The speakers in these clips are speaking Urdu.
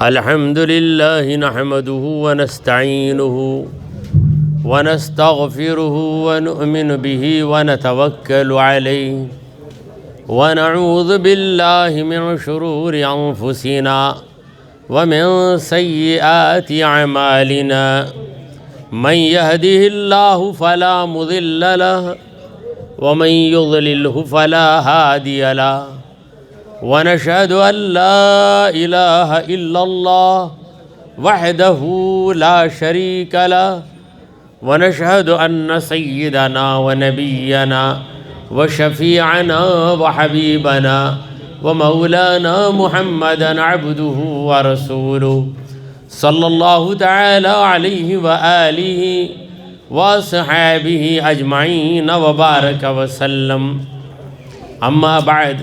الحمد لله نحمده ونستعينه ونستغفره ونؤمن به ونتوكل عليه ونعوذ بالله من شرور أنفسنا ومن سيئات أعمالنا من يهده الله فلا مضل له ومن يضلله فلا هادي له ونشهد أن لا إله إلا الله وحده لا شريك له ونشهد أن سيدنا ونبينا وشفيعنا وحبيبنا ومولانا محمدا عبده ورسوله صلى الله تعالى عليه وآله وصحابه أجمعين وبارك وسلم. أما بعد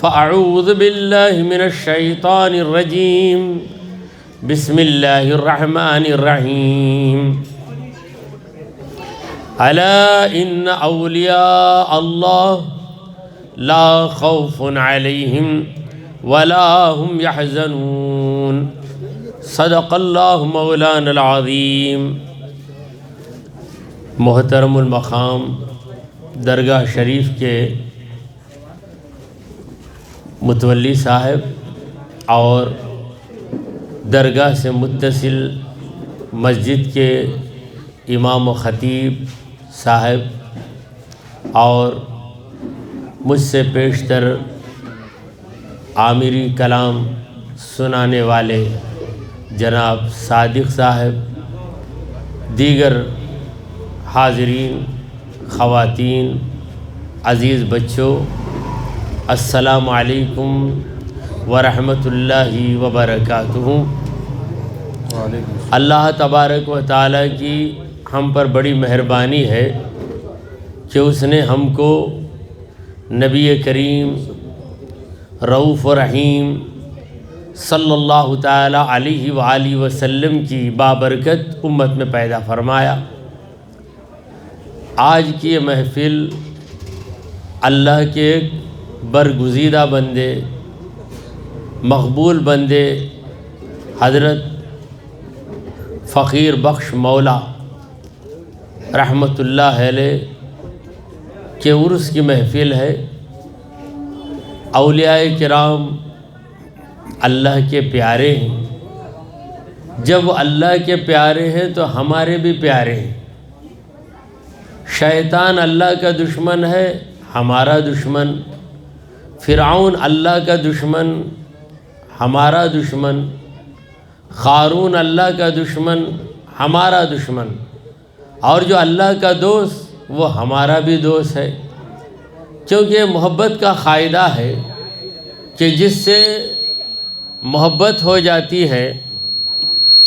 فأعوذ بالله من الشيطان الرجيم. بسم الله الرحمن الرحيم. ألا إن أولياء الله لا خوف عليهم ولا هم يحزنون. صدق الله مولانا العظيم. محترم المقام درگاہ شریف کے متولی صاحب اور درگاہ سے متصل مسجد کے امام و خطیب صاحب اور مجھ سے پیشتر آمری کلام سنانے والے جناب صادق صاحب، دیگر حاضرین، خواتین، عزیز بچوں، السلام علیکم ورحمۃ اللہ وبرکاتہ. اللہ تبارک و تعالیٰ کی ہم پر بڑی مہربانی ہے کہ اس نے ہم کو نبی کریم رؤوف و رحیم صلی اللہ تعالیٰ علیہ وآلہ وسلم کی بابرکت امت میں پیدا فرمایا. آج کی یہ محفل اللہ کے ایک برگزیدہ بندے، مقبول بندے حضرت فقیر بخش مولا رحمۃ اللہ علیہ کے عرس کی محفل ہے. اولیاء کرام اللہ کے پیارے ہیں. جب وہ اللہ کے پیارے ہیں تو ہمارے بھی پیارے ہیں. شیطان اللہ کا دشمن ہے، ہمارا دشمن. فرعون اللہ کا دشمن، ہمارا دشمن. قارون اللہ کا دشمن، ہمارا دشمن. اور جو اللہ کا دوست وہ ہمارا بھی دوست ہے، کیونکہ محبت کا قاعدہ ہے کہ جس سے محبت ہو جاتی ہے،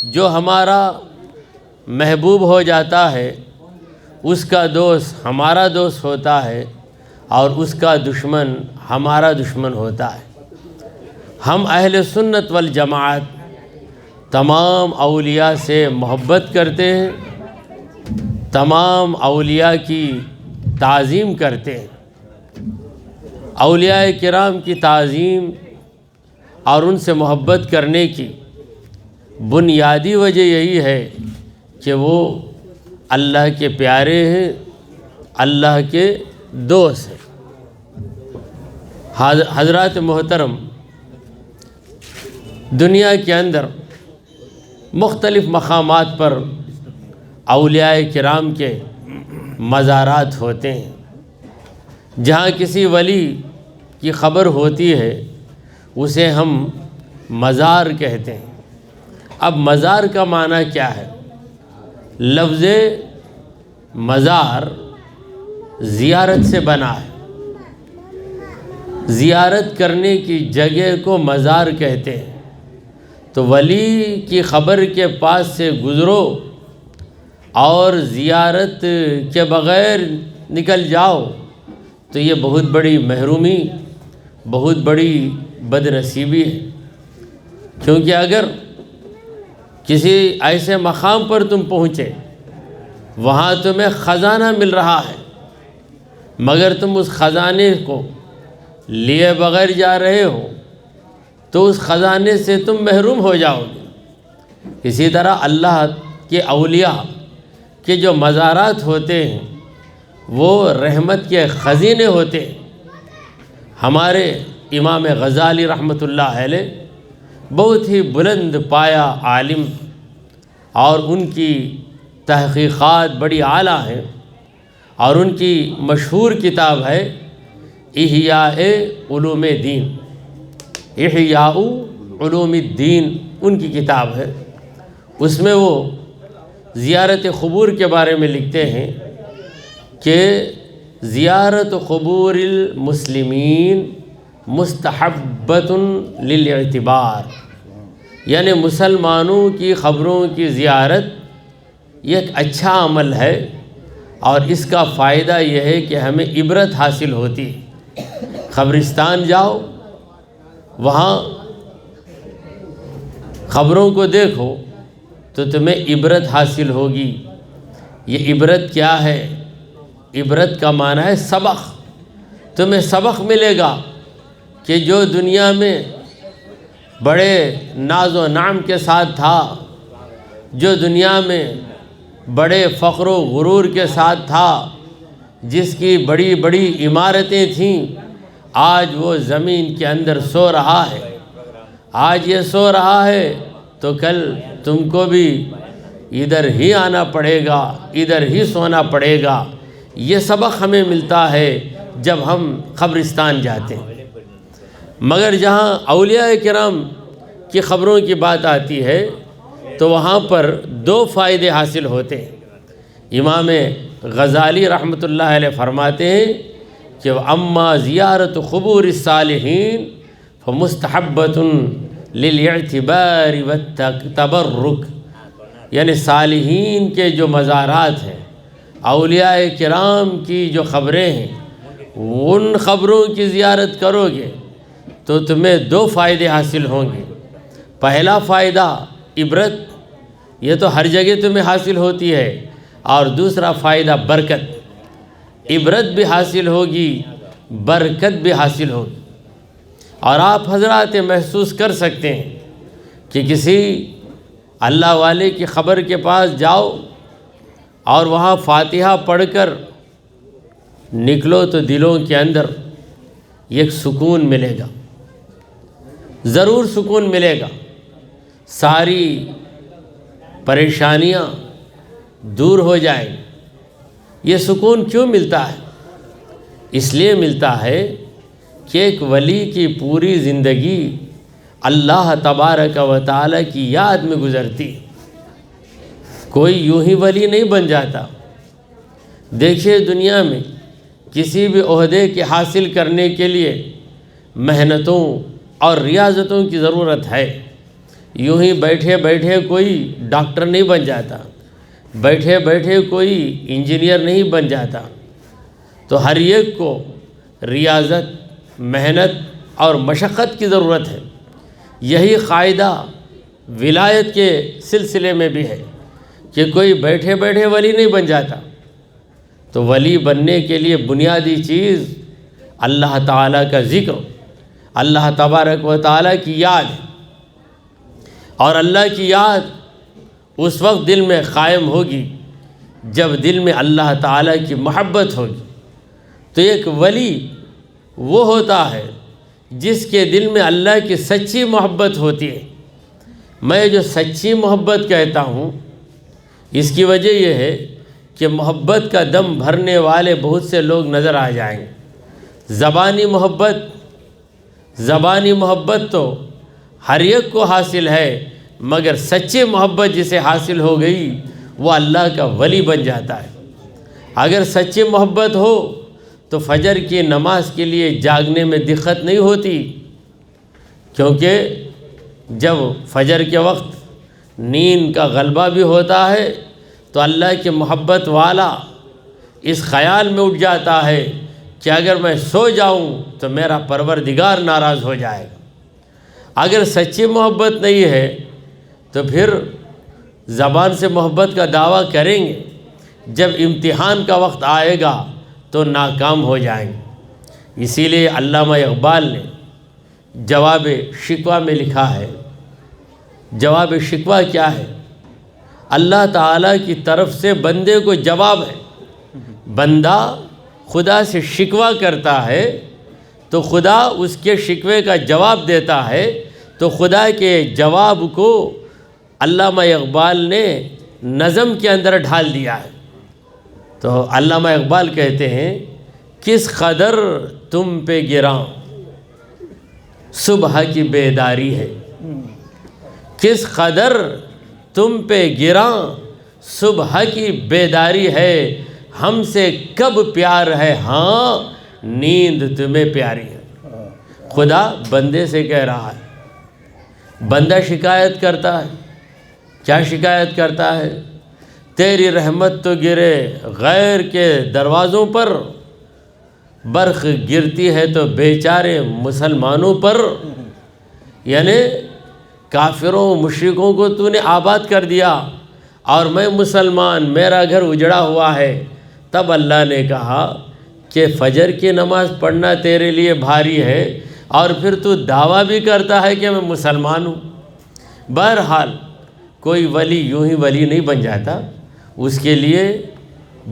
جو ہمارا محبوب ہو جاتا ہے، اس کا دوست ہمارا دوست ہوتا ہے اور اس کا دشمن ہمارا دشمن ہوتا ہے. ہم اہل سنت والجماعت تمام اولیاء سے محبت کرتے ہیں، تمام اولیاء کی تعظیم کرتے ہیں. اولیاء کرام کی تعظیم اور ان سے محبت کرنے کی بنیادی وجہ یہی ہے کہ وہ اللہ کے پیارے ہیں، اللہ کے دوست ہیں. حضرات محترم، دنیا کے اندر مختلف مقامات پر اولیاء کرام کے مزارات ہوتے ہیں. جہاں کسی ولی کی خبر ہوتی ہے اسے ہم مزار کہتے ہیں. اب مزار کا معنی کیا ہے؟ لفظ مزار زیارت سے بنا ہے. زیارت کرنے کی جگہ کو مزار کہتے ہیں. تو ولی کی خبر کے پاس سے گزرو اور زیارت کے بغیر نکل جاؤ تو یہ بہت بڑی محرومی، بہت بڑی بد نصیبی ہے. کیونکہ اگر کسی ایسے مقام پر تم پہنچے، وہاں تمہیں خزانہ مل رہا ہے، مگر تم اس خزانے کو لیے بغیر جا رہے ہو تو اس خزانے سے تم محروم ہو جاؤ گے۔ اسی طرح اللہ کے اولیاء کے جو مزارات ہوتے ہیں وہ رحمت کے خزینے ہوتے ہیں۔ ہمارے امام غزالی رحمۃ اللہ علیہ بہت ہی بلند پایا عالم، اور ان کی تحقیقات بڑی اعلیٰ ہیں، اور ان کی مشہور کتاب ہے احیاء علوم دین، احیاء علوم الدین ان کی کتاب ہے۔ اس میں وہ زیارت قبور کے بارے میں لکھتے ہیں کہ زیارت قبور المسلمین مستحبۃ للاعتبار، یعنی مسلمانوں کی قبروں کی زیارت یہ ایک اچھا عمل ہے، اور اس کا فائدہ یہ ہے کہ ہمیں عبرت حاصل ہوتی ہے۔ قبرستان جاؤ، وہاں قبروں کو دیکھو تو تمہیں عبرت حاصل ہوگی۔ یہ عبرت کیا ہے؟ عبرت کا معنی ہے سبق۔ تمہیں سبق ملے گا کہ جو دنیا میں بڑے ناز و نعم کے ساتھ تھا، جو دنیا میں بڑے فخر و غرور کے ساتھ تھا، جس کی بڑی بڑی عمارتیں تھیں، آج وہ زمین کے اندر سو رہا ہے۔ آج یہ سو رہا ہے تو کل تم کو بھی ادھر ہی آنا پڑے گا، ادھر ہی سونا پڑے گا۔ یہ سبق ہمیں ملتا ہے جب ہم قبرستان جاتے ہیں۔ مگر جہاں اولیاء کرام کی قبروں کی بات آتی ہے تو وہاں پر دو فائدے حاصل ہوتے ہیں۔ امام غزالی رحمۃ اللہ علیہ فرماتے ہیں کہ اما زیارت قبور الصالحین فمستحبۃ للاعتبار والتبرک، یعنی صالحین کے جو مزارات ہیں، اولیاء کرام کی جو قبریں ہیں، ان قبروں کی زیارت کرو گے تو تمہیں دو فائدے حاصل ہوں گے۔ پہلا فائدہ عبرت، یہ تو ہر جگہ تمہیں حاصل ہوتی ہے، اور دوسرا فائدہ برکت، عبرت بھی حاصل ہوگی، برکت بھی حاصل ہوگی۔ اور آپ حضرات محسوس کر سکتے ہیں کہ کسی اللہ والے کی قبر کے پاس جاؤ اور وہاں فاتحہ پڑھ کر نکلو تو دلوں کے اندر ایک سکون ملے گا، ضرور سکون ملے گا۔ ساری پریشانیاں دور ہو جائیں۔ یہ سکون کیوں ملتا ہے؟ اس لیے ملتا ہے کہ ایک ولی کی پوری زندگی اللہ تبارک و تعالیٰ کی یاد میں گزرتی۔ کوئی یوں ہی ولی نہیں بن جاتا۔ دیکھیے دنیا میں کسی بھی عہدے کے حاصل کرنے کے لیے محنتوں اور ریاضتوں کی ضرورت ہے۔ یوں ہی بیٹھے بیٹھے کوئی ڈاکٹر نہیں بن جاتا، بیٹھے بیٹھے کوئی انجینئر نہیں بن جاتا۔ تو ہر ایک کو ریاضت، محنت اور مشقت کی ضرورت ہے۔ یہی قاعدہ ولایت کے سلسلے میں بھی ہے کہ کوئی بیٹھے بیٹھے ولی نہیں بن جاتا۔ تو ولی بننے کے لیے بنیادی چیز اللہ تعالیٰ کا ذکر، اللہ تبارک و تعالیٰ کی یاد ہے۔ اور اللہ کی یاد اس وقت دل میں قائم ہوگی جب دل میں اللہ تعالیٰ کی محبت ہوگی۔ تو ایک ولی وہ ہوتا ہے جس کے دل میں اللہ کی سچی محبت ہوتی ہے۔ میں جو سچی محبت کہتا ہوں اس کی وجہ یہ ہے کہ محبت کا دم بھرنے والے بہت سے لوگ نظر آ جائیں گے۔ زبانی محبت تو ہر ایک کو حاصل ہے، مگر سچی محبت جسے حاصل ہو گئی وہ اللہ کا ولی بن جاتا ہے۔ اگر سچی محبت ہو تو فجر کی نماز کے لیے جاگنے میں دقت نہیں ہوتی، کیونکہ جب فجر کے وقت نیند کا غلبہ بھی ہوتا ہے تو اللہ کی محبت والا اس خیال میں اٹھ جاتا ہے کہ اگر میں سو جاؤں تو میرا پروردگار ناراض ہو جائے گا۔ اگر سچی محبت نہیں ہے تو پھر زبان سے محبت کا دعویٰ کریں گے، جب امتحان کا وقت آئے گا تو ناکام ہو جائیں گے۔ اسی لیے علامہ اقبال نے جواب شکوہ میں لکھا ہے۔ جواب شکوہ کیا ہے؟ اللہ تعالیٰ کی طرف سے بندے کو جواب ہے۔ بندہ خدا سے شکوہ کرتا ہے تو خدا اس کے شکوے کا جواب دیتا ہے، تو خدا کے جواب کو علامہ اقبال نے نظم کے اندر ڈھال دیا ہے۔ تو علامہ اقبال کہتے ہیں، کس قدر تم پہ گراں صبح کی بیداری ہے، کس قدر تم پہ گراں صبح کی بیداری ہے، ہم سے کب پیار ہے ہاں نیند تمہیں پیاری ہے۔ خدا بندے سے کہہ رہا ہے، بندہ شکایت کرتا ہے، کیا شکایت کرتا ہے؟ تیری رحمت تو گرے غیر کے دروازوں پر، برق گرتی ہے تو بیچارے مسلمانوں پر، یعنی کافروں مشرکوں کو تو نے آباد کر دیا اور میں مسلمان، میرا گھر اجڑا ہوا ہے۔ تب اللہ نے کہا کہ فجر کی نماز پڑھنا تیرے لیے بھاری ہے اور پھر تو دعویٰ بھی کرتا ہے کہ میں مسلمان ہوں۔ بہرحال کوئی ولی یوں ہی ولی نہیں بن جاتا، اس کے لیے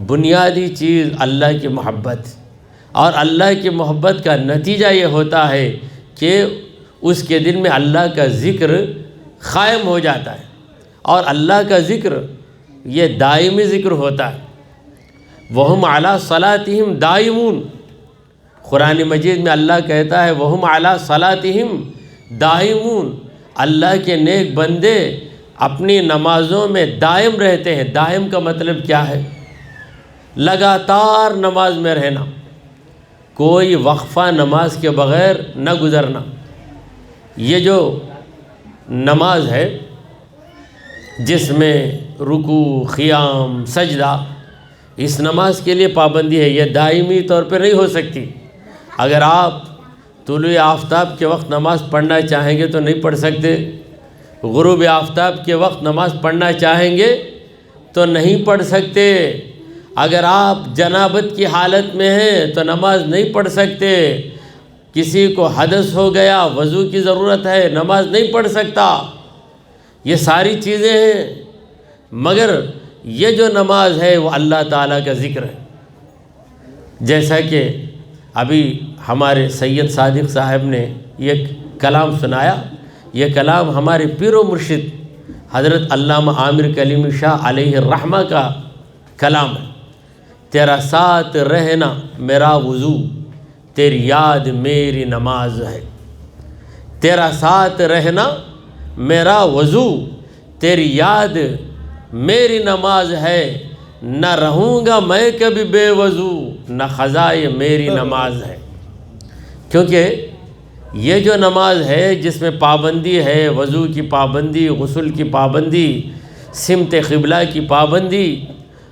بنیادی چیز اللہ کی محبت، اور اللہ کی محبت کا نتیجہ یہ ہوتا ہے کہ اس کے دل میں اللہ کا ذکر قائم ہو جاتا ہے، اور اللہ کا ذکر یہ دائمی ذکر ہوتا ہے۔ وَهُمْ عَلَىٰ صَلَاتِهِمْ دَائِمُونَ، قرآن مجید میں اللہ کہتا ہے وَهُمْ عَلَىٰ صَلَاتِهِمْ دَائِمُونَ، اللہ کے نیک بندے اپنی نمازوں میں دائم رہتے ہیں۔ دائم کا مطلب کیا ہے؟ لگاتار نماز میں رہنا، کوئی وقفہ نماز کے بغیر نہ گزرنا۔ یہ جو نماز ہے جس میں رکوع، قیام، سجدہ، اس نماز کے لیے پابندی ہے، یہ دائمی طور پہ نہیں ہو سکتی۔ اگر آپ طلوع آفتاب کے وقت نماز پڑھنا چاہیں گے تو نہیں پڑھ سکتے، غروب آفتاب کے وقت نماز پڑھنا چاہیں گے تو نہیں پڑھ سکتے، اگر آپ جنابت کی حالت میں ہیں تو نماز نہیں پڑھ سکتے، کسی کو حدث ہو گیا، وضو کی ضرورت ہے، نماز نہیں پڑھ سکتا۔ یہ ساری چیزیں ہیں، مگر یہ جو نماز ہے وہ اللہ تعالیٰ کا ذکر ہے۔ جیسا کہ ابھی ہمارے سید صادق صاحب نے یہ کلام سنایا، یہ کلام ہمارے پیر و مرشد حضرت علامہ عامر کلیمی شاہ علیہ الرحمہ کا کلام ہے۔ تیرا ساتھ رہنا میرا وضو، تیری یاد میری نماز ہے۔ تیرا ساتھ رہنا میرا وضو، تیری یاد میری نماز ہے، نہ رہوں گا میں کبھی بے وضو، نہ قضائے میری نماز ہے۔ کیونکہ یہ جو نماز ہے جس میں پابندی ہے، وضو کی پابندی، غسل کی پابندی، سمت قبلہ کی پابندی،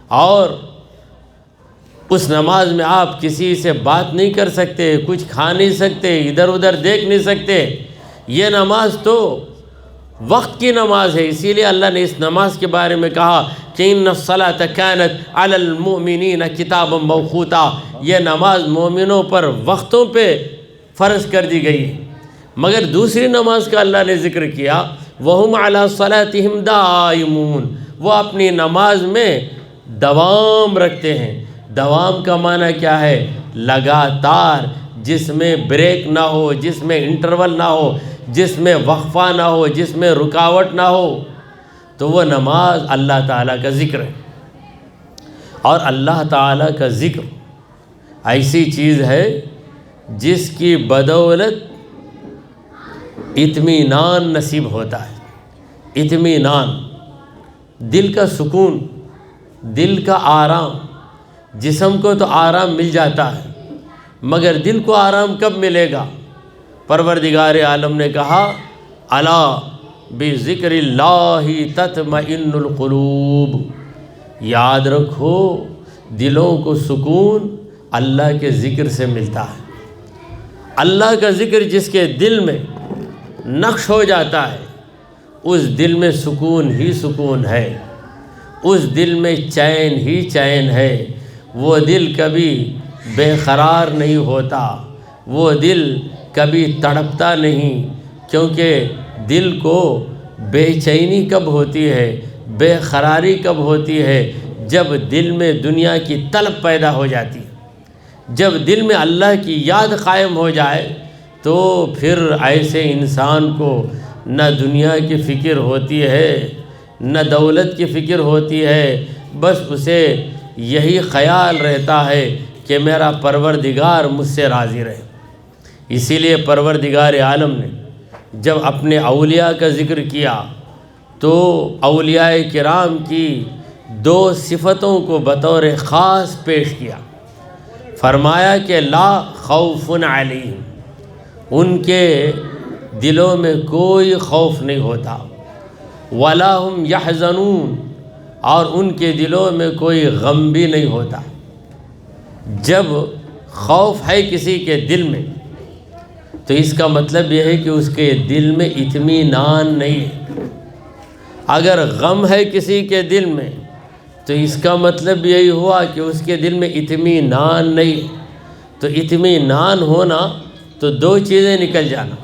اور اس نماز میں آپ کسی سے بات نہیں کر سکتے، کچھ کھا نہیں سکتے، ادھر ادھر دیکھ نہیں سکتے، یہ نماز تو وقت کی نماز ہے۔ اسی لیے اللہ نے اس نماز کے بارے میں کہا کہ ان الصلاۃ کانت علی المؤمنین کتابا موقوتا، یہ نماز مومنوں پر وقتوں پہ فرض کر دی گئی ہے۔ مگر دوسری نماز کا اللہ نے ذکر کیا وَهُمْ عَلَىٰ صَلَاتِهِمْ دَائِمُونَ، وہ اپنی نماز میں دوام رکھتے ہیں۔ دوام کا معنی کیا ہے؟ لگاتار، جس میں بریک نہ ہو، جس میں انٹرول نہ ہو، جس میں وقفہ نہ ہو، جس میں رکاوٹ نہ ہو، تو وہ نماز اللہ تعالیٰ کا ذکر ہے۔ اور اللہ تعالیٰ کا ذکر ایسی چیز ہے جس کی بدولت اطمینان نصیب ہوتا ہے۔ اطمینان، دل کا سکون، دل کا آرام۔ جسم کو تو آرام مل جاتا ہے، مگر دل کو آرام کب ملے گا؟ پروردگار عالم نے کہا الا بذکر اللہ تطمئن القلوب، یاد رکھو دلوں کو سکون اللہ کے ذکر سے ملتا ہے۔ اللہ کا ذکر جس کے دل میں نقش ہو جاتا ہے، اس دل میں سکون ہی سکون ہے، اس دل میں چین ہی چین ہے۔ وہ دل کبھی بے قرار نہیں ہوتا، وہ دل کبھی تڑپتا نہیں، کیونکہ دل کو بے چینی کب ہوتی ہے، بے قراری کب ہوتی ہے؟ جب دل میں دنیا کی طلب پیدا ہو جاتی ہے، جب دل میں اللہ کی یاد قائم ہو جائے تو پھر ایسے انسان کو نہ دنیا کی فکر ہوتی ہے نہ دولت کی فکر ہوتی ہے، بس اسے یہی خیال رہتا ہے کہ میرا پروردگار مجھ سے راضی رہے۔ اسی لیے پروردگار عالم نے جب اپنے اولیاء کا ذکر کیا تو اولیاء کرام کی 2 صفتوں کو بطور خاص پیش کیا، فرمایا کہ لا خوف علیہم، ان کے دلوں میں کوئی خوف نہیں ہوتا، ولا هم یحزنون، اور ان کے دلوں میں کوئی غم بھی نہیں ہوتا۔ جب خوف ہے کسی کے دل میں تو اس کا مطلب یہ ہے کہ اس کے دل میں اطمینان نہیں ہے۔ اگر غم ہے کسی کے دل میں تو اس کا مطلب یہی ہوا کہ اس کے دل میں اطمینان نہیں ہے۔ تو اطمینان ہونا تو 2 چیزیں نکل جانا،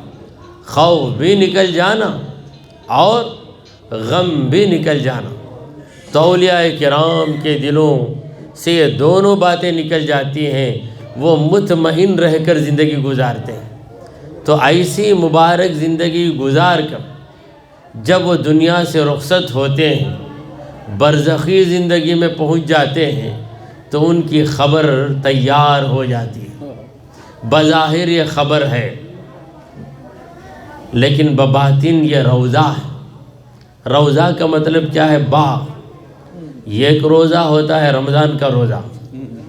خوف بھی نکل جانا اور غم بھی نکل جانا۔ تو اولیاء کرام کے دلوں سے یہ دونوں باتیں نکل جاتی ہیں، وہ مطمئن رہ کر زندگی گزارتے ہیں۔ تو ایسی مبارک زندگی گزار کر جب وہ دنیا سے رخصت ہوتے ہیں، برزخی زندگی میں پہنچ جاتے ہیں، تو ان کی خبر تیار ہو جاتی ہے۔ بظاہر یہ خبر ہے لیکن بباطن یہ روضہ ہے۔ روضہ کا مطلب کیا ہے؟ باغ۔ یہ ایک روزہ ہوتا ہے رمضان کا روزہ،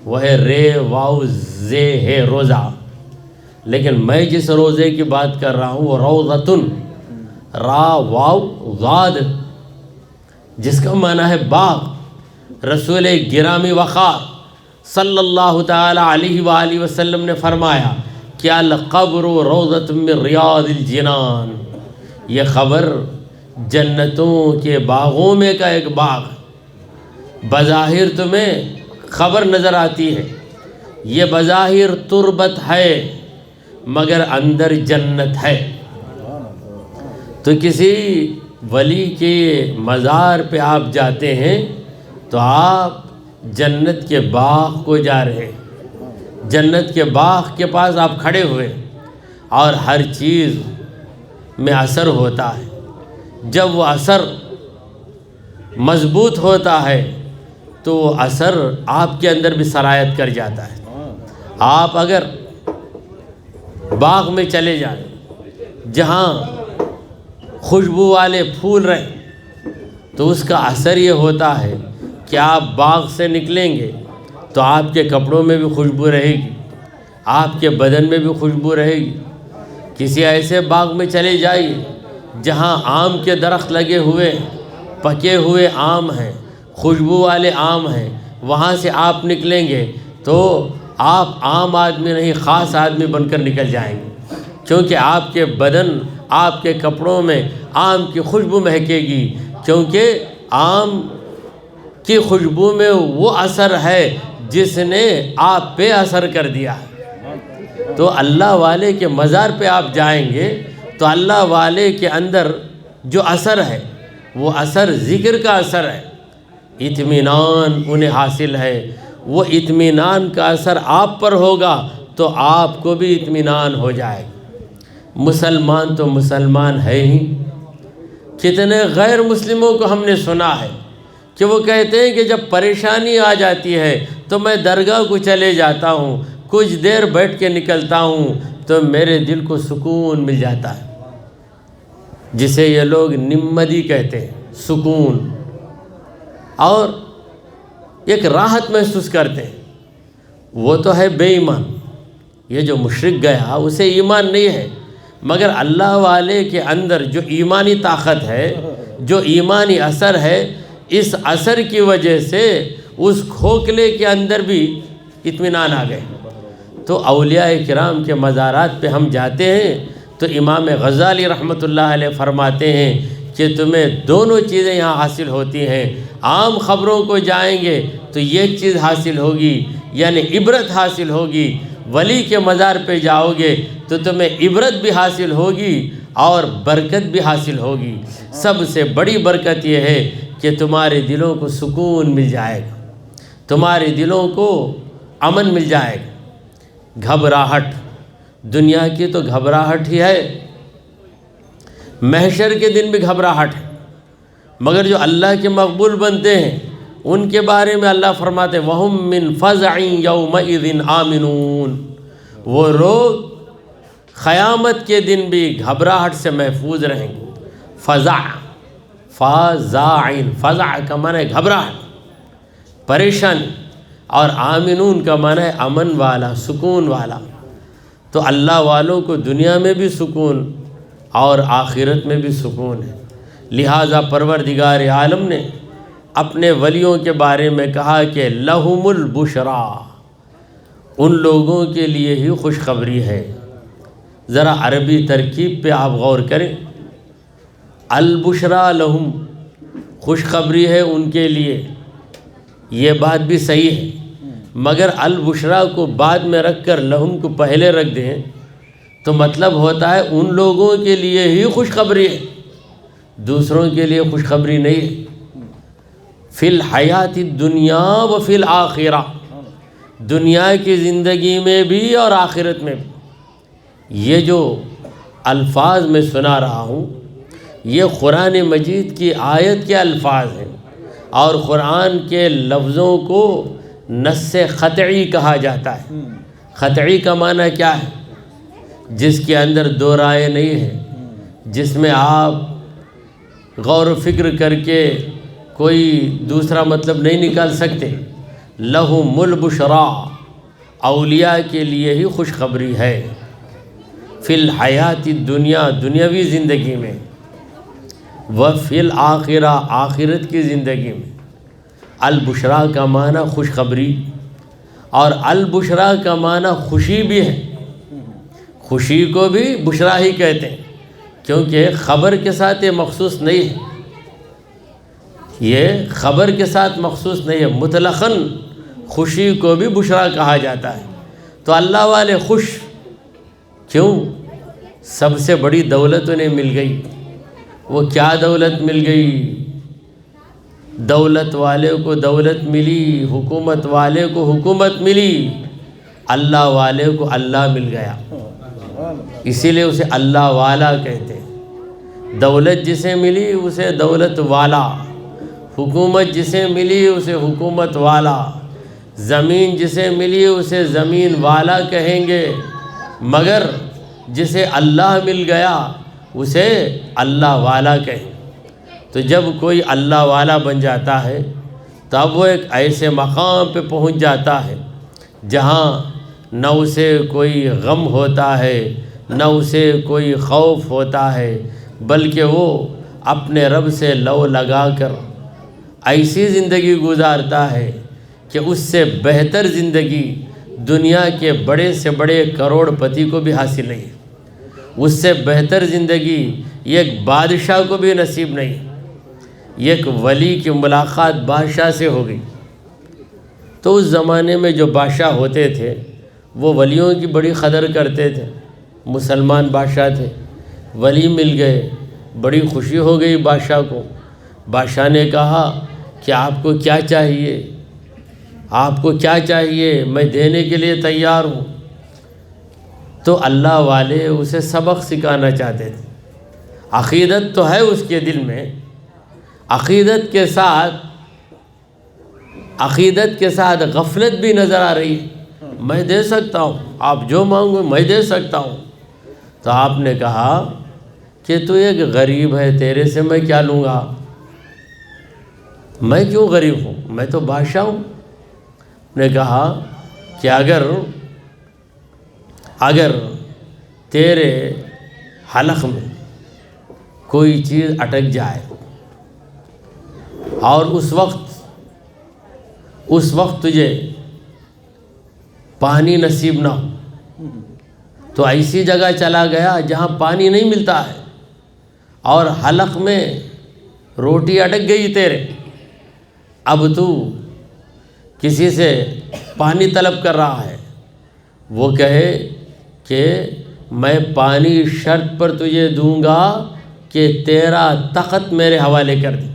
وہ ہے رے واو زے ہے روزہ، لیکن میں جس روزے کی بات کر رہا ہوں وہ روضتن، را واو ضاد، جس کا معنی ہے باغ۔ رسول گرامی وقار صلی اللہ تعالی علیہ وآلہ وسلم نے فرمایا کہ القبر روضۃ من ریاض الجنان، یہ خبر جنتوں کے باغوں میں کا ایک باغ ہے۔ بظاہر تمہیں خبر نظر آتی ہے، یہ بظاہر تربت ہے مگر اندر جنت ہے۔ تو کسی ولی کے مزار پہ آپ جاتے ہیں تو آپ جنت کے باغ کو جا رہے ہیں، جنت کے باغ کے پاس آپ کھڑے ہوئے اور ہر چیز میں اثر ہوتا ہے۔ جب وہ اثر مضبوط ہوتا ہے تو وہ اثر آپ کے اندر بھی سرایت کر جاتا ہے۔ آپ اگر باغ میں چلے جائیں جہاں خوشبو والے پھول رہیں تو اس کا اثر یہ ہوتا ہے کہ آپ باغ سے نکلیں گے تو آپ کے کپڑوں میں بھی خوشبو رہے گی، آپ کے بدن میں بھی خوشبو رہے گی۔ کسی ایسے باغ میں چلے جائیے جہاں آم کے درخت لگے ہوئے، پکے ہوئے آم ہیں، خوشبو والے آم ہیں، وہاں سے آپ نکلیں گے تو آپ عام آدمی نہیں خاص آدمی بن کر نکل جائیں گے، کیونکہ آپ کے بدن، آپ کے کپڑوں میں آم کی خوشبو مہکے گی، کیونکہ آم کی خوشبو میں وہ اثر ہے جس نے آپ پہ اثر کر دیا ہے۔ تو اللہ والے کے مزار پہ آپ جائیں گے تو اللہ والے کے اندر جو اثر ہے وہ اثر ذکر کا اثر ہے، اطمینان انہیں حاصل ہے۔ وہ اطمینان کا اثر آپ پر ہوگا تو آپ کو بھی اطمینان ہو جائے گا۔ مسلمان تو مسلمان ہے ہی، کتنے غیر مسلموں کو ہم نے سنا ہے کہ وہ کہتے ہیں کہ جب پریشانی آ جاتی ہے تو میں درگاہ کو چلے جاتا ہوں، کچھ دیر بیٹھ کے نکلتا ہوں تو میرے دل کو سکون مل جاتا ہے، جسے یہ لوگ نمدی کہتے ہیں، سکون، اور ایک راحت محسوس کرتے ہیں۔ وہ تو ہے بے ایمان، یہ جو مشرک گیا اسے ایمان نہیں ہے، مگر اللہ والے کے اندر جو ایمانی طاقت ہے، جو ایمانی اثر ہے، اس اثر کی وجہ سے اس کھوکھلے کے اندر بھی اطمینان آ گئے۔ تو اولیاء کرام کے مزارات پہ ہم جاتے ہیں تو امام غزالی رحمۃ اللہ علیہ فرماتے ہیں کہ تمہیں دونوں چیزیں یہاں حاصل ہوتی ہیں۔ عام خبروں کو جائیں گے تو یہ چیز حاصل ہوگی، یعنی عبرت حاصل ہوگی، ولی کے مزار پہ جاؤ گے تو تمہیں عبرت بھی حاصل ہوگی اور برکت بھی حاصل ہوگی۔ سب سے بڑی برکت یہ ہے کہ تمہارے دلوں کو سکون مل جائے گا، تمہارے دلوں کو امن مل جائے گا۔ گھبراہٹ، دنیا کی تو گھبراہٹ ہی ہے، محشر کے دن بھی گھبراہٹ ہے، مگر جو اللہ کے مقبول بنتے ہیں ان کے بارے میں اللہ فرماتے ہیں وَهُم مِّن فَزْعٍ يَوْمَئِذٍ آمِنُونَ، وہ لوگ قیامت کے دن بھی گھبراہٹ سے محفوظ رہیں گے۔ فزع، فزعین، فزع کا معنی ہے گھبراہٹ، پریشانی، اور آمنون کا معنی ہے امن والا، سکون والا۔ تو اللہ والوں کو دنیا میں بھی سکون اور آخرت میں بھی سکون ہے۔ لہٰذا پروردگار عالم نے اپنے ولیوں کے بارے میں کہا کہ لہم البشرا، ان لوگوں کے لیے ہی خوشخبری ہے۔ ذرا عربی ترکیب پہ آپ غور کریں، البشرا لہم، خوشخبری ہے ان کے لیے، یہ بات بھی صحیح ہے، مگر البشرا کو بعد میں رکھ کر لہم کو پہلے رکھ دیں تو مطلب ہوتا ہے ان لوگوں کے لیے ہی خوشخبری ہے، دوسروں کے لیے خوشخبری نہیں ہے۔ فی الحیات الدنیا و فی الآخرہ، دنیا کی زندگی میں بھی اور آخرت میں بھی۔ یہ جو الفاظ میں سنا رہا ہوں یہ قرآن مجید کی آیت کے الفاظ ہیں، اور قرآن کے لفظوں کو نص قطعی کہا جاتا ہے۔ قطعی کا معنی کیا ہے؟ جس کے اندر دو رائے نہیں ہے، جس میں آپ غور و فکر کر کے کوئی دوسرا مطلب نہیں نکال سکتے۔ لہم البشرا، اولیاء کے لیے ہی خوشخبری ہے، فی الحیات الدنیا، دنیاوی زندگی میں، و فی الآخرہ، آخرت کی زندگی میں۔ البشرا کا معنی خوشخبری، اور البشرا کا معنی خوشی بھی ہے۔ خوشی کو بھی بشرا ہی کہتے ہیں، کیونکہ خبر کے ساتھ یہ مخصوص نہیں ہے، یہ خبر کے ساتھ مخصوص نہیں ہے، مطلقاً خوشی کو بھی بشرا کہا جاتا ہے۔ تو اللہ والے خوش کیوں؟ سب سے بڑی دولت انہیں مل گئی۔ وہ کیا دولت مل گئی؟ دولت والے کو دولت ملی، حکومت والے کو حکومت ملی، اللہ والے کو اللہ مل گیا، اسی لیے اسے اللہ والا کہتے ہیں۔ دولت جسے ملی اسے دولت والا، حکومت جسے ملی اسے حکومت والا، زمین جسے ملی اسے زمین والا کہیں گے، مگر جسے اللہ مل گیا اسے اللہ والا کہیں۔ تو جب کوئی اللہ والا بن جاتا ہے تب وہ ایک ایسے مقام پہ پہنچ جاتا ہے جہاں نہ اسے کوئی غم ہوتا ہے، نہ اسے کوئی خوف ہوتا ہے، بلکہ وہ اپنے رب سے لو لگا کر ایسی زندگی گزارتا ہے کہ اس سے بہتر زندگی دنیا کے بڑے سے بڑے کروڑ پتی کو بھی حاصل نہیں، اس سے بہتر زندگی ایک بادشاہ کو بھی نصیب نہیں۔ ایک ولی کی ملاقات بادشاہ سے ہو گئی، تو اس زمانے میں جو بادشاہ ہوتے تھے وہ ولیوں کی بڑی قدر کرتے تھے۔ مسلمان بادشاہ تھے، ولی مل گئے، بڑی خوشی ہو گئی بادشاہ کو۔ بادشاہ نے کہا کہ آپ کو کیا چاہیے؟ آپ کو کیا چاہیے؟ میں دینے کے لیے تیار ہوں۔ تو اللہ والے اسے سبق سکھانا چاہتے تھے۔ عقیدت تو ہے اس کے دل میں، عقیدت کے ساتھ غفلت بھی نظر آ رہی ہے۔ میں دے سکتا ہوں، آپ جو مانگو میں دے سکتا ہوں۔ تو آپ نے کہا کہ تو ایک غریب ہے، تیرے سے میں کیا لوں گا؟ میں کیوں غریب ہوں؟ میں تو بادشاہ ہوں۔ نے کہا کہ اگر تیرے حلق میں کوئی چیز اٹک جائے اور اس وقت تجھے پانی نصیب نہ ہو، تو ایسی جگہ چلا گیا جہاں پانی نہیں ملتا ہے، اور حلق میں روٹی اٹک گئی تیرے، اب تو کسی سے پانی طلب کر رہا ہے، وہ کہے کہ میں پانی شرط پر تجھے دوں گا کہ تیرا تخت میرے حوالے کر دے،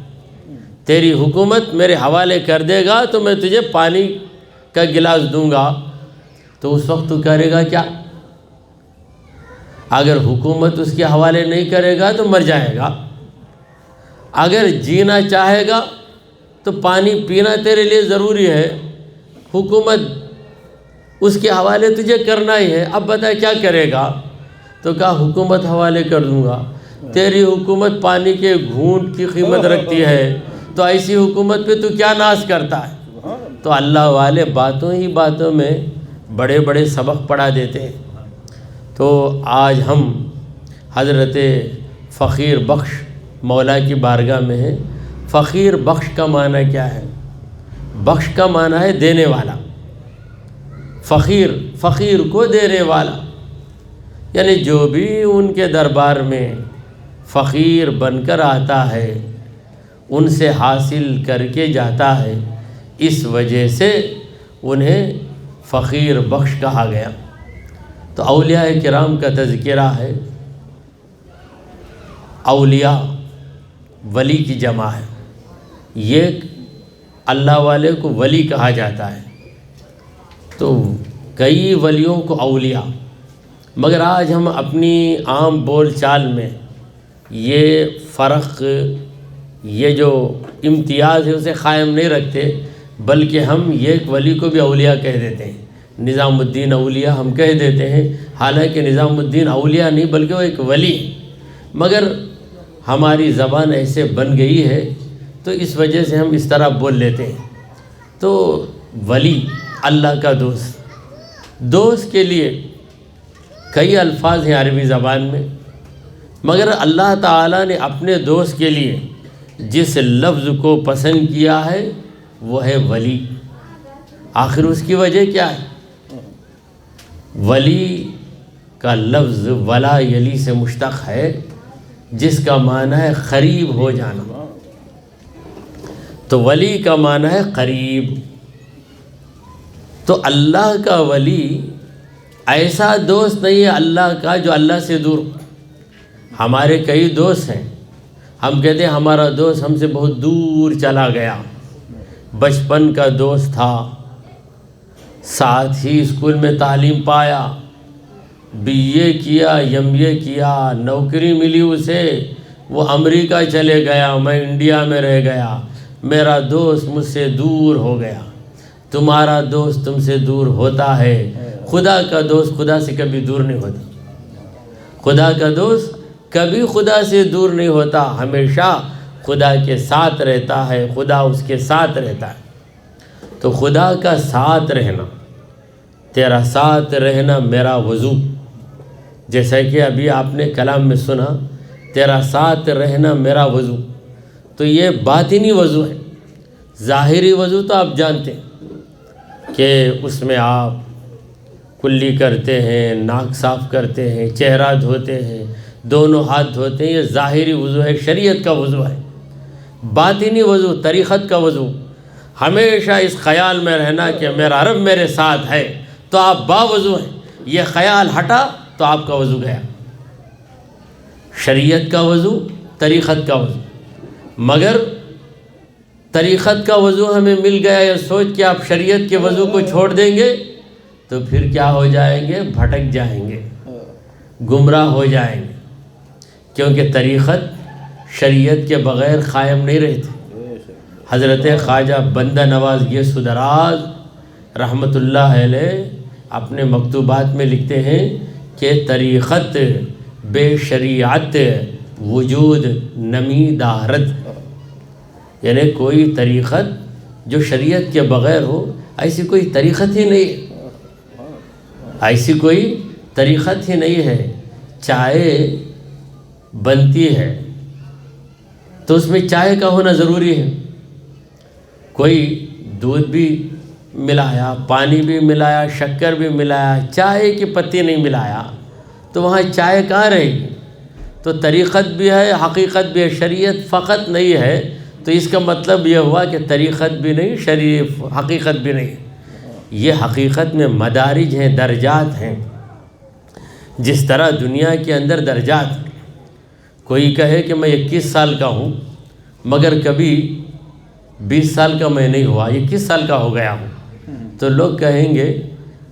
تیری حکومت میرے حوالے کر دے گا تو میں تجھے پانی کا گلاس دوں گا۔ تو اس وقت تو کرے گا کیا؟ اگر حکومت اس کے حوالے نہیں کرے گا تو مر جائے گا، اگر جینا چاہے گا تو پانی پینا تیرے لیے ضروری ہے، حکومت اس کے حوالے تجھے کرنا ہی ہے، اب بتا کیا کرے گا؟ تو کہا حکومت حوالے کر دوں گا۔ تیری حکومت پانی کے گھونٹ کی قیمت رکھتی ہے، تو ایسی حکومت پہ تو کیا ناز کرتا ہے؟ تو اللہ والے باتوں ہی باتوں میں بڑے بڑے سبق پڑھا دیتے ہیں۔ تو آج ہم حضرت فقیر بخش مولا کی بارگاہ میں ہیں۔ فقیر بخش کا معنی کیا ہے؟ بخش کا معنی ہے دینے والا، فقیر کو دینے والا، یعنی جو بھی ان کے دربار میں فقیر بن کر آتا ہے ان سے حاصل کر کے جاتا ہے، اس وجہ سے انہیں فقیر بخش کہا گیا۔ تو اولیاء کرام کا تذکرہ ہے، اولیاء ولی کی جمع ہے، یہ اللہ والے کو ولی کہا جاتا ہے۔ تو کئی ولیوں کو اولیاء، مگر آج ہم اپنی عام بول چال میں یہ فرق، یہ جو امتیاز ہے اسے قائم نہیں رکھتے، بلکہ ہم ایک ولی کو بھی اولیاء کہہ دیتے ہیں۔ نظام الدین اولیاء ہم کہہ دیتے ہیں، حالانکہ نظام الدین اولیاء نہیں بلکہ وہ ایک ولی ہے، مگر ہماری زبان ایسے بن گئی ہے تو اس وجہ سے ہم اس طرح بول لیتے ہیں۔ تو ولی اللہ کا دوست کے لیے کئی الفاظ ہیں عربی زبان میں، مگر اللہ تعالیٰ نے اپنے دوست کے لیے جس لفظ کو پسند کیا ہے وہ ہے ولی۔ آخر اس کی وجہ کیا ہے؟ ولی کا لفظ ولا یلی سے مشتق ہے، جس کا معنی ہے قریب ہو جانا۔ تو ولی کا معنی ہے قریب۔ تو اللہ کا ولی ایسا دوست نہیں ہے اللہ کا جو اللہ سے دور۔ ہمارے کئی دوست ہیں، ہم کہتے ہیں ہمارا دوست ہم سے بہت دور چلا گیا، بچپن کا دوست تھا، ساتھ ہی اسکول میں تعلیم پایا، BA کیا، MA کیا، نوکری ملی اسے، وہ امریکہ چلے گیا، میں انڈیا میں رہ گیا، میرا دوست مجھ سے دور ہو گیا۔ تمہارا دوست تم سے دور ہوتا ہے، خدا کا دوست خدا سے کبھی دور نہیں ہوتا، خدا کا دوست کبھی خدا سے دور نہیں ہوتا، ہمیشہ خدا کے ساتھ رہتا ہے، خدا اس کے ساتھ رہتا ہے۔ تو خدا کا ساتھ رہنا، تیرا ساتھ رہنا میرا وضو، جیسا کہ ابھی آپ نے کلام میں سنا، تیرا ساتھ رہنا میرا وضو، تو یہ باطنی وضو ہے۔ ظاہری وضو تو آپ جانتے ہیں کہ اس میں آپ کلی کرتے ہیں، ناک صاف کرتے ہیں، چہرہ دھوتے ہیں، دونوں ہاتھ دھوتے ہیں، یہ ظاہری وضو ہے، شریعت کا وضو ہے۔ باطنی وضو، طریقت کا وضو، ہمیشہ اس خیال میں رہنا کہ میرا رب میرے ساتھ ہے، تو آپ باوضو ہیں۔ یہ خیال ہٹا تو آپ کا وضو گیا۔ شریعت کا وضو، طریقت کا وضو، مگر طریقت کا وضو ہمیں مل گیا، یہ سوچ کہ آپ شریعت کے وضو کو چھوڑ دیں گے تو پھر کیا ہو جائیں گے؟ بھٹک جائیں گے، گمراہ ہو جائیں گے، کیونکہ طریقت شریعت کے بغیر قائم نہیں رہتی۔ حضرت خواجہ بندہ نواز گیس دراز رحمۃ اللہ علیہ اپنے مکتوبات میں لکھتے ہیں کہ طریقت بے شریعت وجود نمی دارد، یعنی کوئی طریقت جو شریعت کے بغیر ہو، ایسی کوئی طریقت ہی نہیں ہے، ایسی کوئی طریقت ہی نہیں ہے۔ چائے بنتی ہے تو اس میں چائے کا ہونا ضروری ہے، کوئی دودھ بھی ملایا، پانی بھی ملایا، شکر بھی ملایا، چائے کی پتی نہیں ملایا تو وہاں چائے کہاں رہے گی؟ تو طریقت بھی ہے، حقیقت بھی ہے، شریعت فقط نہیں ہے، تو اس کا مطلب یہ ہوا کہ طریقت بھی نہیں، حقیقت بھی نہیں۔ یہ حقیقت میں مدارج ہیں، درجات ہیں. جس طرح دنیا کے اندر درجات، کوئی کہے کہ میں 21 سال کا ہوں مگر کبھی 20 سال کا میں نہیں ہوا، 21 سال کا ہو گیا ہوں، تو لوگ کہیں گے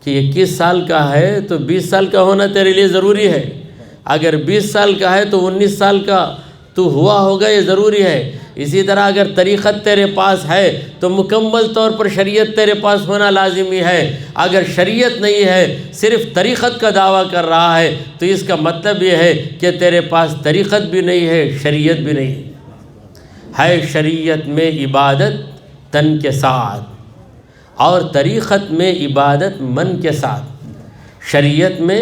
کہ 21 سال کا ہے تو 20 سال کا ہونا تیرے لیے ضروری ہے. اگر 20 سال کا ہے تو 19 سال کا تو ہوا ہوگا، یہ ضروری ہے. اسی طرح اگر طریقت تیرے پاس ہے تو مکمل طور پر شریعت تیرے پاس ہونا لازمی ہے. اگر شریعت نہیں ہے، صرف طریقت کا دعویٰ کر رہا ہے، تو اس کا مطلب یہ ہے کہ تیرے پاس طریقت بھی نہیں ہے، شریعت بھی نہیں ہے. شریعت میں عبادت تن کے ساتھ اور طریقت میں عبادت من کے ساتھ. شریعت میں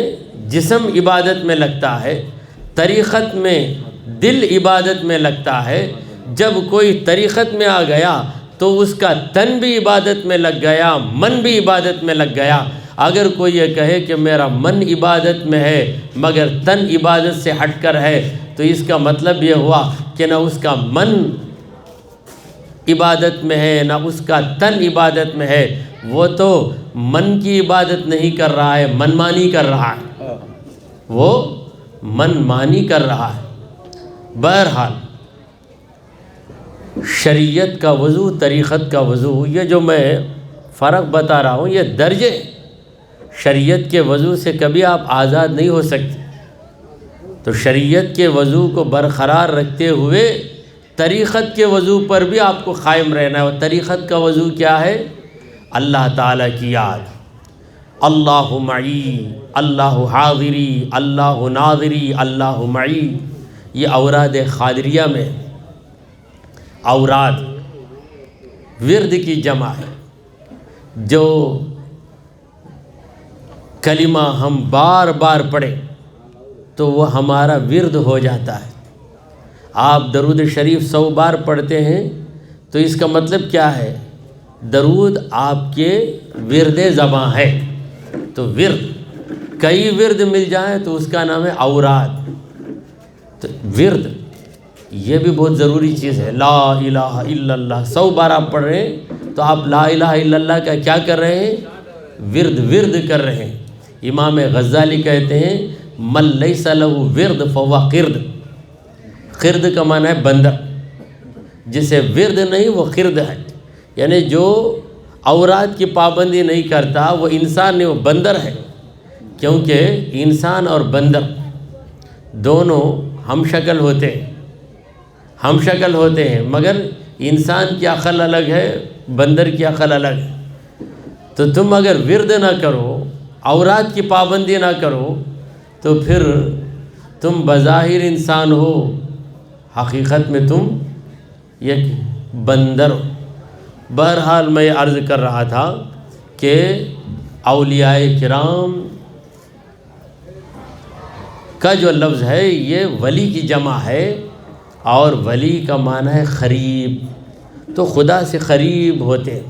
جسم عبادت میں لگتا ہے، طریقت میں دل عبادت میں لگتا ہے. جب کوئی طریقت میں آ گیا تو اس کا تن بھی عبادت میں لگ گیا، من بھی عبادت میں لگ گیا. اگر کوئی یہ کہے کہ میرا من عبادت میں ہے مگر تن عبادت سے ہٹ کر ہے، تو اس کا مطلب یہ ہوا کہ نہ اس کا من عبادت میں ہے نہ اس کا تن عبادت میں ہے. وہ تو من کی عبادت نہیں کر رہا ہے، من مانی کر رہا ہے، وہ من مانی کر رہا ہے. بہرحال شریعت کا وضو، طریقت کا وضو، یہ جو میں فرق بتا رہا ہوں یہ درجے. شریعت کے وضو سے کبھی آپ آزاد نہیں ہو سکتے. تو شریعت کے وضو کو برقرار رکھتے ہوئے طریقت کے وضو پر بھی آپ کو قائم رہنا ہے. اور طریقت کا وضو کیا ہے؟ اللہ تعالیٰ کی یاد. اللہ معی، اللہ حاضری، اللہ ناظری، اللہ معی. یہ اوراد قادریہ میں اوراد ورد کی جمع ہے. جو کلمہ ہم بار بار پڑھیں تو وہ ہمارا ورد ہو جاتا ہے. آپ درود شریف 100 بار پڑھتے ہیں تو اس کا مطلب کیا ہے؟ درود آپ کے ورد زباں ہے. تو ورد، کئی ورد مل جائیں تو اس کا نام ہے اوراد. تو ورد یہ بھی بہت ضروری چیز ہے. لا الہ الا اللہ 100 بار آپ پڑھ رہے ہیں تو آپ لا الہ الا اللہ کا کیا کر رہے ہیں؟ ورد کر رہے ہیں. امام غزالی کہتے ہیں من لیس لہ ورد فہو قرد. قرد کا معنی ہے بندر، جسے ورد نہیں وہ قرد ہے. یعنی جو اوراد کی پابندی نہیں کرتا وہ انسان نہیں، وہ بندر ہے. کیونکہ انسان اور بندر دونوں ہم شکل ہوتے ہیں مگر انسان کی عقل الگ ہے، بندر کی عقل الگ ہے. تو تم اگر ورد نہ کرو، اوراد کی پابندی نہ کرو، تو پھر تم بظاہر انسان ہو، حقیقت میں تم ایک بندر ہو. بہرحال میں عرض کر رہا تھا کہ اولیاء کرام کا جو لفظ ہے یہ ولی کی جمع ہے، اور ولی کا معنی ہے قریب. تو خدا سے قریب ہوتے ہیں.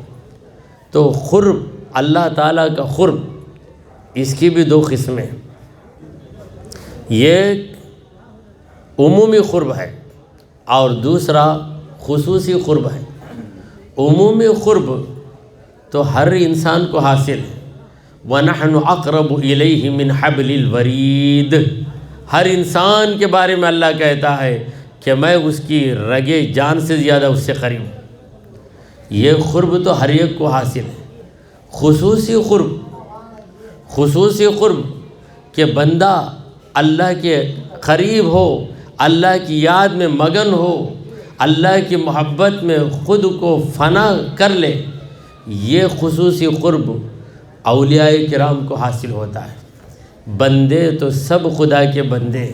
تو قرب، اللہ تعالیٰ کا قرب، اس کی بھی 2 قسمیں. یہ عمومی قرب ہے اور دوسرا خصوصی قرب ہے. عمومی قرب تو ہر انسان کو حاصل ہے. وَنَحْنُ أَقْرَبُ إِلَيْهِ مِنْ حَبْلِ الْوَرِيدِ. ہر انسان کے بارے میں اللہ کہتا ہے کہ میں اس کی رگے جان سے زیادہ اس سے قریب ہوں. یہ قرب تو ہر ایک کو حاصل ہے. خصوصی قرب کہ بندہ اللہ کے قریب ہو، اللہ کی یاد میں مگن ہو، اللہ کی محبت میں خود کو فنا کر لے. یہ خصوصی قرب اولیاء کرام کو حاصل ہوتا ہے. بندے تو سب خدا کے بندے،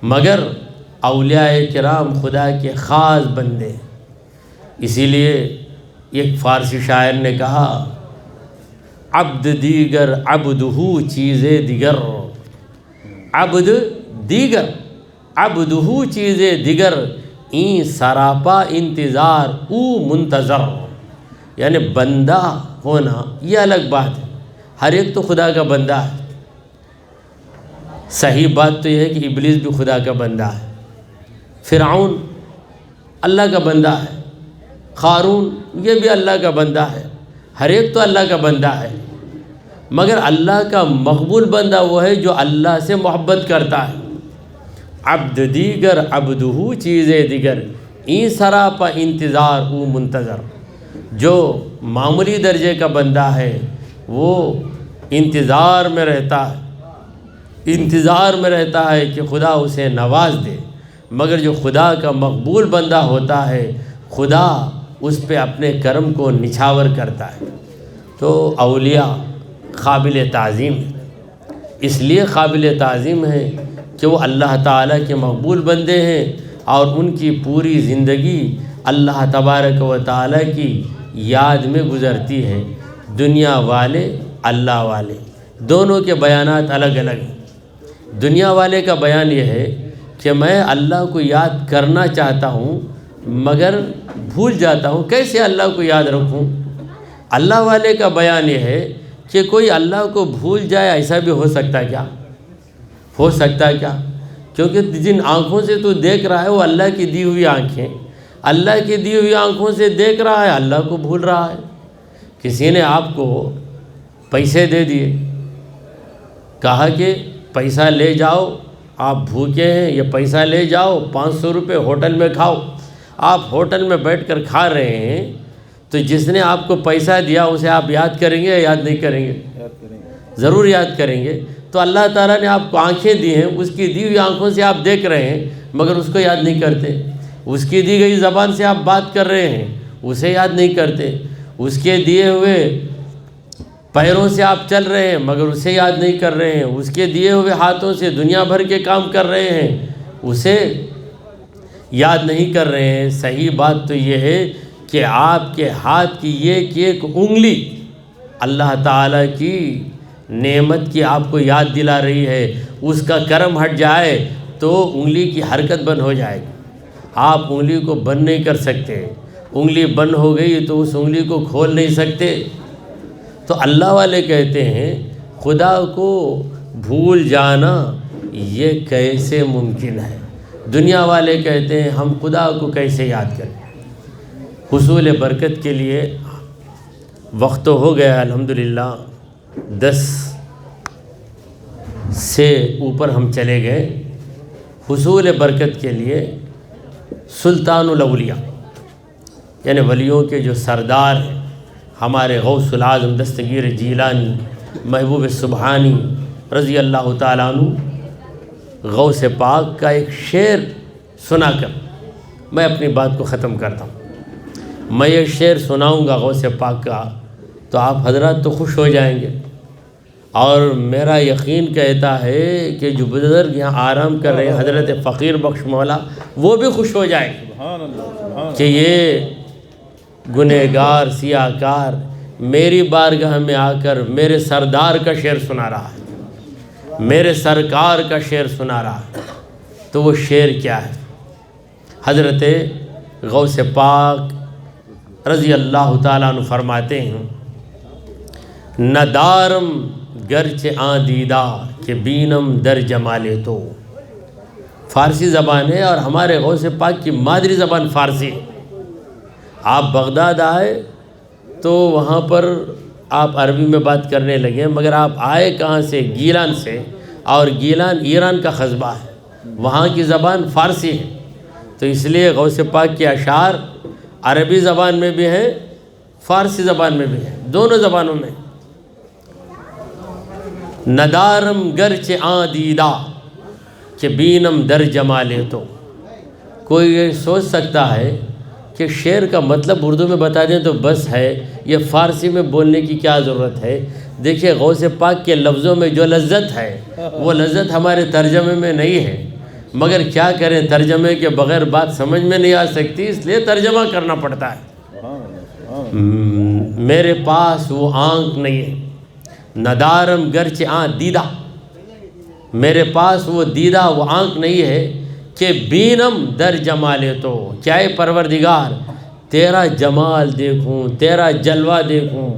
مگر اولیاء کرام خدا کے خاص بندے. اسی لیے ایک فارسی شاعر نے کہا عبد دیگر عبدہو چیزے دیگر. عبد دیگر عبدہو چیزے دیگر، این سراپا انتظار او منتظر. یعنی بندہ ہونا یہ الگ بات ہے، ہر ایک تو خدا کا بندہ ہے. صحیح بات تو یہ ہے کہ ابلیس بھی خدا کا بندہ ہے. فرعون اللہ کا بندہ ہے، قارون یہ بھی اللہ کا بندہ ہے. ہر ایک تو اللہ کا بندہ ہے، مگر اللہ کا مقبول بندہ وہ ہے جو اللہ سے محبت کرتا ہے۔ عبد دیگر عبدہو چیز دیگر، این سراپا انتظار او منتظر۔ جو معمولی درجے کا بندہ ہے وہ انتظار میں رہتا ہے کہ خدا اسے نواز دے، مگر جو خدا کا مقبول بندہ ہوتا ہے خدا اس پہ اپنے کرم کو نچھاور کرتا ہے۔ تو اولیاء قابل تعظیم ہے، اس لیے قابل تعظیم ہے کہ وہ اللہ تعالیٰ کے مقبول بندے ہیں اور ان کی پوری زندگی اللہ تبارک و تعالیٰ کی یاد میں گزرتی ہے۔ دنیا والے اللہ والے دونوں کے بیانات الگ الگ ہیں۔ دنیا والے کا بیان یہ ہے کہ میں اللہ کو یاد کرنا چاہتا ہوں مگر بھول جاتا ہوں، کیسے اللہ کو یاد رکھوں؟ اللہ والے کا بیان یہ ہے کہ کوئی اللہ کو بھول جائے، ایسا بھی ہو سکتا ہے کیا؟ ہو سکتا ہے کیا؟ کیونکہ جن آنکھوں سے تو دیکھ رہا ہے وہ اللہ کی دی ہوئی آنکھیں، اللہ کی دی ہوئی آنکھوں سے دیکھ رہا ہے، اللہ کو بھول رہا ہے۔ کسی نے آپ کو پیسے دے دیے، کہا کہ پیسہ لے جاؤ، آپ بھوکے ہیں، یہ پیسہ لے جاؤ، 500 روپے ہوٹل میں کھاؤ۔ آپ ہوٹل میں بیٹھ کر کھا رہے ہیں تو جس نے آپ کو پیسہ دیا اسے آپ یاد کریں گے یا یاد نہیں کریں گے؟ ضرور یاد کریں گے۔ تو اللہ تعالیٰ نے آپ کو آنکھیں دی ہیں، اس کی دی ہوئی آنکھوں سے آپ دیکھ رہے ہیں مگر اس کو یاد نہیں کرتے۔ اس کی دی گئی زبان سے آپ بات کر رہے ہیں، اسے یاد نہیں کرتے۔ اس کے دیے ہوئے پیروں سے آپ چل رہے ہیں مگر اسے یاد نہیں کر رہے ہیں۔ اس کے دیے ہوئے ہاتھوں سے دنیا بھر کے کام کر رہے ہیں، اسے یاد نہیں کر رہے ہیں۔ صحیح بات تو یہ ہے کہ آپ کے ہاتھ کی ایک انگلی اللہ تعالیٰ کی نعمت کی آپ کو یاد دلا رہی ہے۔ اس کا کرم ہٹ جائے تو انگلی کی حرکت بند ہو جائے گی، آپ انگلی کو بند نہیں کر سکتے۔ انگلی بند ہو گئی تو اس انگلی کو کھول نہیں سکتے۔ تو اللہ والے کہتے ہیں خدا کو بھول جانا یہ کیسے ممکن ہے؟ دنیا والے کہتے ہیں ہم خدا کو کیسے یاد کریں؟ حصول برکت کے لیے وقت تو ہو گیا الحمدللہ، 10 سے اوپر ہم چلے گئے۔ حصول برکت کے لیے سلطان الاولیاء یعنی ولیوں کے جو سردار ہیں، ہمارے غوث العظم دستگیر جیلانی محبوب سبحانی رضی اللہ تعالیٰ عنہ، غوث پاک کا ایک شعر سنا کر میں اپنی بات کو ختم کرتا ہوں۔ میں یہ شعر سناؤں گا غوث پاک کا تو آپ حضرات تو خوش ہو جائیں گے، اور میرا یقین کہتا ہے کہ جو بزرگ یہاں آرام کر رہے ہیں حضرت فقیر بخش مولا وہ بھی خوش ہو جائیں گے کہ یہ گنہگار سیاہکار میری بارگاہ میں آ کر میرے سردار کا شعر سنا رہا ہے، میرے سرکار کا شعر سنا رہا ہے۔ تو وہ شعر کیا ہے؟ حضرت غوث پاک رضی اللہ تعالیٰ عنہ فرماتے ہیں ندارم گرچہ آن دیدہ کہ بینم در جمالے تو۔ فارسی زبان ہے اور ہمارے غوث پاک کی مادری زبان فارسی ہے۔ آپ بغداد آئے تو وہاں پر آپ عربی میں بات کرنے لگے، مگر آپ آئے کہاں سے؟ گیلان سے، اور گیلان ایران کا قصبہ ہے، وہاں کی زبان فارسی ہے۔ تو اس لیے غوث پاک کے اشعار عربی زبان میں بھی ہیں، فارسی زبان میں بھی ہیں، دونوں زبانوں میں۔ ندارم گرچہ آن دیدہ کہ بینم در جمالے تو۔ کوئی یہ سوچ سکتا ہے کہ شعر کا مطلب اردو میں بتا دیں تو بس ہے، یہ فارسی میں بولنے کی کیا ضرورت ہے؟ دیکھیے غوث پاک کے لفظوں میں جو لذت ہے وہ لذت ہمارے ترجمے میں نہیں ہے، مگر کیا کریں، ترجمے کے بغیر بات سمجھ میں نہیں آ سکتی، اس لیے ترجمہ کرنا پڑتا ہے۔ میرے پاس وہ آنکھ نہیں ہے، ندارم گرچہ آن دیدہ، میرے پاس وہ دیدہ وہ آنکھ نہیں ہے کہ بینم در جمالے تو، کیا اے پروردگار تیرا جمال دیکھوں، تیرا جلوہ دیکھوں،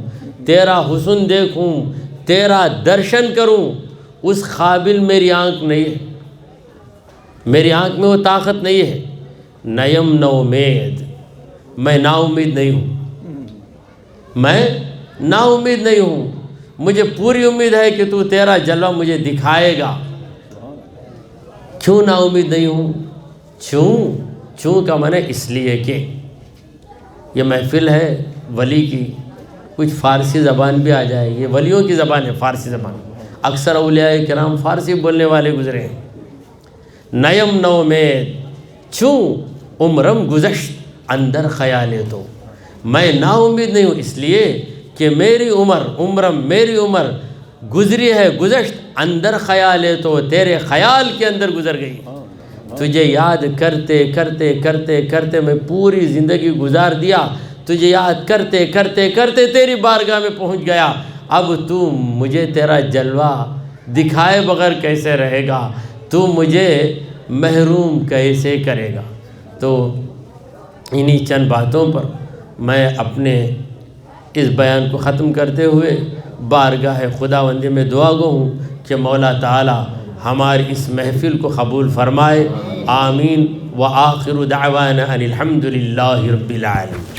تیرا حسن دیکھوں، تیرا درشن کروں، اس قابل میری آنکھ نہیں ہے، میری آنکھ میں وہ طاقت نہیں ہے۔ نیم نو امید، میں نا امید نہیں ہوں، میں نا امید نہیں ہوں، مجھے پوری امید ہے کہ تو تیرا جلوہ مجھے دکھائے گا۔ کیوں نا امید نہیں ہوں؟ چوں کا معنی اس لیے کہ یہ محفل ہے ولی کی، کچھ فارسی زبان بھی آ جائے، یہ ولیوں کی زبان ہے فارسی زبان، اکثر اولیاء کرام فارسی بولنے والے گزرے ہیں۔ نیم نو میں چوں عمرم گزشت اندر خیال تو، میں نا امید نہیں ہوں اس لیے کہ میری عمر گزری ہے، گزشت اندر خیال تو، تیرے خیال کے اندر گزر گئی۔ تجھے یاد کرتے کرتے کرتے کرتے میں پوری زندگی گزار دیا، تجھے یاد کرتے کرتے کرتے تیری بارگاہ میں پہنچ گیا، اب تو مجھے تیرا جلوہ دکھائے بغیر کیسے رہے گا، تو مجھے محروم کیسے کرے گا۔ تو انہی چند باتوں پر میں اپنے اس بیان کو ختم کرتے ہوئے بارگاہ خداوندی میں دعا گو ہوں کہ مولا تعالی ہماری اس محفل کو قبول فرمائے، آمین۔ وآخر دعوانا ان الحمد للہ رب العالمین۔